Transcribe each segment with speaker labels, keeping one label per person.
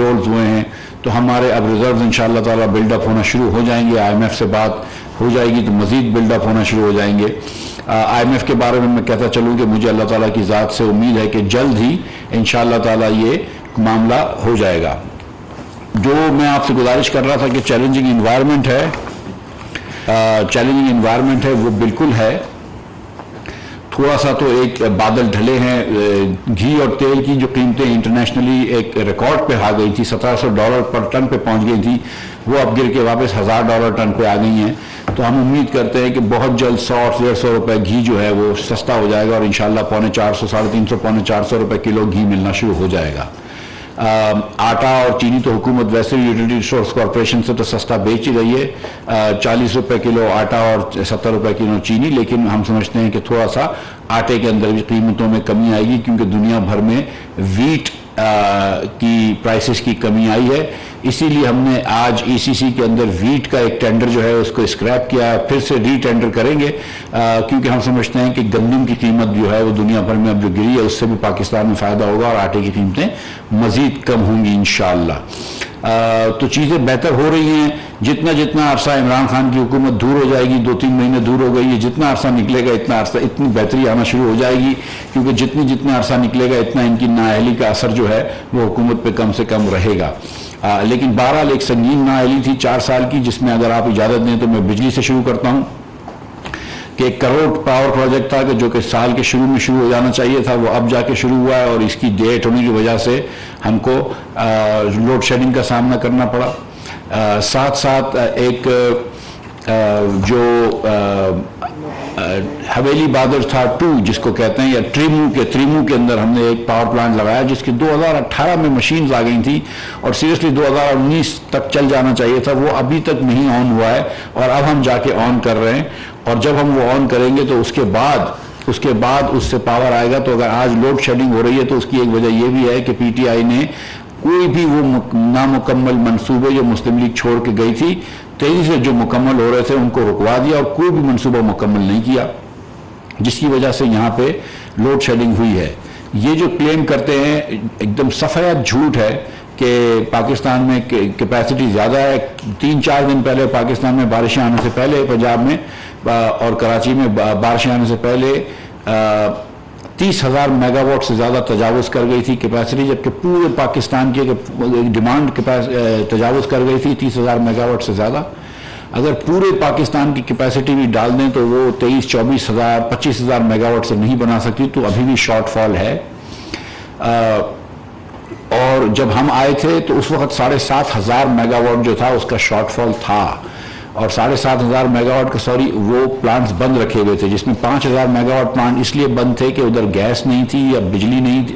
Speaker 1: Withdrawals हुए हैं, तो हमारे अब रिजर्व इंशाअल्लाह ताला बिल्डअप होना शुरू हो जाएंगे। IMF से बात हो जाएगी तो मज़ीद बिल्डअप होना शुरू हो जाएंगे। IMF के बारे में मैं कहता चलूँ कि मुझे अल्लाह ताला की ज़ात से उम्मीद है कि जल्द ही इंशाअल्लाह ताला ये मामला हो जाएगा। जो मैं आपसे गुजारिश कर रहा था कि चैलेंजिंग इन्वायरमेंट है, वो बिल्कुल है। थोड़ा सा तो एक बादल ढले हैं। घी और तेल की जो कीमतें इंटरनेशनली एक रिकॉर्ड पे आ गई थी, $1700 पर टन पे पहुंच गई थी, वो अब गिर के वापस $1000 टन पे आ गई हैं। तो हम उम्मीद करते हैं कि बहुत जल्द 100-150 रुपए घी जो है वो सस्ता हो जाएगा और इंशाल्लाह 350, 350, 450 रुपए किलो घी मिलना शुरू हो जाएगा। आटा और चीनी तो हुकूमत वैसे भी यूटिलिटी रिसोर्स कॉरपोरेशन से तो सस्ता बेच ही रही है, 40 रुपए किलो आटा और 70 रुपए किलो चीनी। लेकिन हम समझते हैं कि थोड़ा सा आटे के अंदर भी कीमतों में कमी आएगी, क्योंकि दुनिया भर में वीट की प्राइसेस की कमी आई है। इसीलिए हमने आज ECC के अंदर वीट का एक टेंडर जो है उसको स्क्रैप किया, फिर से रीटेंडर करेंगे, क्योंकि हम समझते हैं कि गंदम की कीमत जो है वो दुनिया भर में अब जो गिरी है उससे भी पाकिस्तान में फ़ायदा होगा और आटे की कीमतें मज़ीद कम होंगी इंशाअल्लाह। तो चीज़ें बेहतर हो रही हैं। जितना जितना अरसा इमरान खान की हुकूमत दूर हो जाएगी, 2-3 महीने दूर हो गई है, जितना अरसा निकलेगा इतनी बेहतरी आना शुरू हो जाएगी, क्योंकि जितना अरसा निकलेगा इतना इनकी नाअहली का असर जो है वो हुकूमत पे कम से कम रहेगा। लेकिन बहरहाल एक संगीन नाअहली थी 4 साल की, जिसमें अगर आप इजाज़त दें तो मैं बिजली से शुरू करता हूँ कि 1 करोड़ पावर प्रोजेक्ट था कि जो कि साल के शुरू में शुरू हो जाना चाहिए था, वो अब जाके शुरू हुआ है और इसकी डेट होने की वजह से हमको लोड शेडिंग का सामना करना पड़ा। साथ साथ एक जो हवेली बादल था 2 जिसको कहते हैं, या त्रिमू के अंदर हमने एक पावर प्लांट लगाया जिसकी 2018 में मशीन्स आ गई थी और सीरियसली 2019 तक चल जाना चाहिए था। वो अभी तक नहीं ऑन हुआ है और अब हम जाके ऑन कर रहे हैं, और जब हम वो ऑन करेंगे तो उसके बाद उससे पावर आएगा। तो अगर आज लोड शेडिंग हो रही है तो उसकी एक वजह यह भी है कि PTI ने कोई भी वो नामुकम्मल मंसूबे जो मुस्लिम लीग छोड़ के गई थी, तेजी से जो मुकम्मल हो रहे थे उनको रुकवा दिया और कोई भी मंसूबा मुकम्मल नहीं किया, जिसकी वजह से यहाँ पे लोड शेडिंग हुई है। ये जो क्लेम करते हैं एकदम सफेद झूठ है कि पाकिस्तान में कैपेसिटी ज़्यादा है। 3-4 दिन पहले पाकिस्तान में बारिशें आने से पहले, पंजाब में और कराची में बारिशें आने से पहले 30,000 मेगावाट से ज़्यादा तजावुज़ कर गई थी कैपेसिटी, जबकि पूरे पाकिस्तान की डिमांड तजावुज़ कर गई थी 30,000 मेगावाट से ज़्यादा। अगर पूरे पाकिस्तान की कैपेसिटी भी डाल दें तो वो 23-24,000, 25,000 मेगावाट से नहीं बना सकती, तो अभी भी शॉर्टफॉल है। और जब हम आए थे तो उस वक्त 7,500 मेगावाट जो था उसका शॉर्टफॉल था, और 7,500 मेगावाट का वो प्लांट्स बंद रखे हुए थे, जिसमें 5,000 मेगावाट प्लांट इसलिए बंद थे कि उधर गैस नहीं थी या बिजली नहीं थी,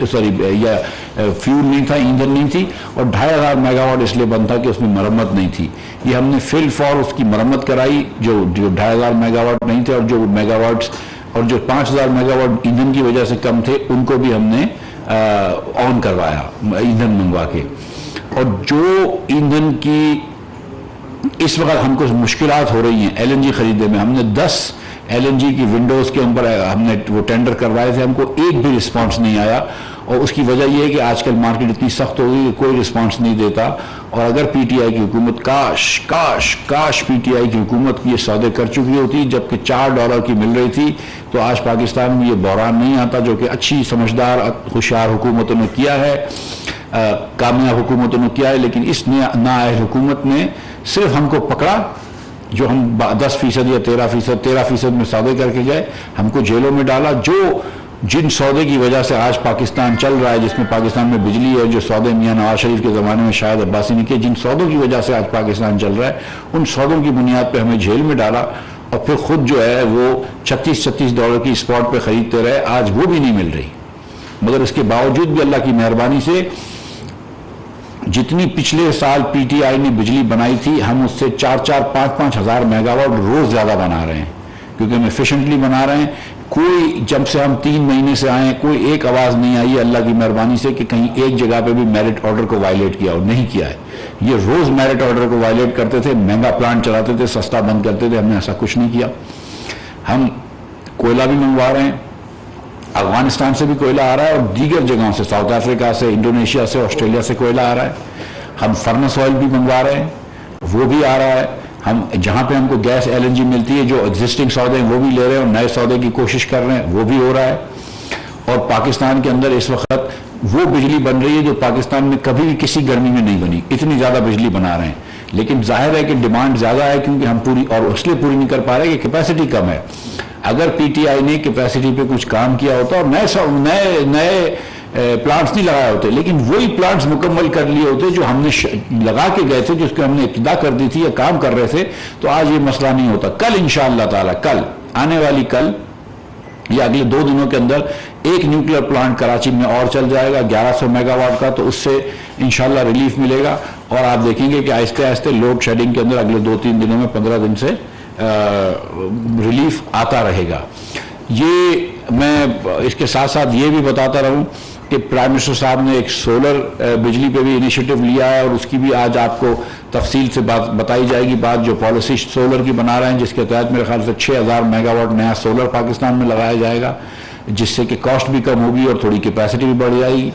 Speaker 1: या फ्यूल नहीं था, ईंधन नहीं थी, और 2,500 मेगावाट इसलिए बंद था कि उसमें मरम्मत नहीं थी। ये हमने फिल फॉर उसकी मरम्मत कराई, जो 2,500 मेगावाट नहीं थे, और जो मेगावाट्स और जो 5,000 मेगावाट ईंधन की वजह से कम थे उनको भी हमने ऑन करवाया ईंधन मंगवा के। और जो ईंधन की इस वक्त हमको मुश्किलात हो रही हैं LNG खरीदने में, हमने 10 LNG की विंडोज़ के ऊपर हमने वो टेंडर करवाए थे, हमको एक भी रिस्पांस नहीं आया। और उसकी वजह यह है कि आजकल मार्केट इतनी सख्त हो गई कि कोई रिस्पांस नहीं देता। और अगर PTI की हुकूमत काश PTI की हुकूमत ये सौदे कर चुकी होती, जबकि $4 की मिल रही थी, तो आज पाकिस्तान में ये बहरान नहीं आता, जो कि अच्छी समझदार होशियार हुकूमतों ने किया है, कामयाब हुकूमतों ने किया है। लेकिन इस नाअहल हुकूमत ने सिर्फ हमको पकड़ा, जो हम 10% या 13% में सौदे करके गए, हमको जेलों में डाला। जिन सौदे की वजह से आज पाकिस्तान चल रहा है, जिसमें पाकिस्तान में बिजली है, जो सौदे मियां नवाज शरीफ के ज़माने में शायद अब्बासी ने किए, जिन सौदों की वजह से आज पाकिस्तान चल रहा है, उन सौदों की बुनियाद पर हमें जेल में डाला और फिर खुद जो है वो $36 की स्पॉट पर ख़रीदते रहे। आज वो भी नहीं मिल रही, मगर इसके बावजूद भी अल्लाह की मेहरबानी से जितनी पिछले साल PTI ने बिजली बनाई थी, हम उससे 4-4, 5-5 हज़ार मेगावाट रोज़ ज़्यादा बना रहे हैं, क्योंकि हम एफिशिएंटली बना रहे हैं। कोई जब से हम 3 महीने से आए, कोई एक आवाज़ नहीं आई है अल्लाह की मेहरबानी से कि कहीं एक जगह पे भी मेरिट ऑर्डर को वायलेट किया और नहीं किया है। ये रोज़ मेरिट ऑर्डर को वायलेट करते थे, महंगा प्लांट चलाते थे, सस्ता बंद करते थे। हमने ऐसा कुछ नहीं किया। हम कोयला भी मंगवा रहे हैं, अफगानिस्तान से भी कोयला आ रहा है और दीगर जगहों से, साउथ अफ्रीका से, इंडोनेशिया से, ऑस्ट्रेलिया से कोयला आ रहा है। हम फर्नेस ऑयल भी मंगवा रहे हैं, वो भी आ रहा है। हम जहाँ पे हमको गैस LNG मिलती है, जो एग्जिस्टिंग सौदे हैं वो भी ले रहे हैं और नए सौदे की कोशिश कर रहे हैं, वो भी हो रहा है। और पाकिस्तान के अंदर इस वक्त वो बिजली बन रही है जो पाकिस्तान में कभी भी किसी गर्मी में नहीं बनी, इतनी ज़्यादा बिजली बना रहे हैं। लेकिन जाहिर है कि डिमांड ज़्यादा है, क्योंकि हम पूरी और इसलिए पूरी नहीं कर पा रहे कि कैपेसिटी कम है। अगर PTI ने कैपेसिटी पे कुछ काम किया होता और नए नए प्लांट्स नहीं लगाए होते, लेकिन वही प्लांट्स मुकम्मल कर लिए होते जो हमने लगा के गए थे, जिसको हमने इब्तिदा कर दी थी या काम कर रहे थे, तो आज ये मसला नहीं होता। कल इंशाअल्लाह ताला, कल आने वाली कल या अगले 2 दिनों के अंदर एक न्यूक्लियर प्लांट कराची में और चल जाएगा 1100 मेगावाट का, तो उससे इंशाल्लाह रिलीफ मिलेगा। और आप देखेंगे कि आहिस्ते आहिस्ते लोड शेडिंग के अंदर अगले 2-3 दिनों में 15 दिन से रिलीफ आता रहेगा। ये मैं इसके साथ साथ ये भी बताता रहूं कि प्राइम मिनिस्टर साहब ने एक सोलर बिजली पे भी इनिशिएटिव लिया है, और उसकी भी आज आपको तफसील से बात बताई जाएगी। बात जो पॉलिसी सोलर की बना रहे हैं, जिसके तहत मेरे ख्याल से 6000 मेगावाट नया सोलर पाकिस्तान में लगाया जाएगा, जिससे कि कॉस्ट भी कम होगी और थोड़ी कैपेसिटी भी बढ़ जाएगी।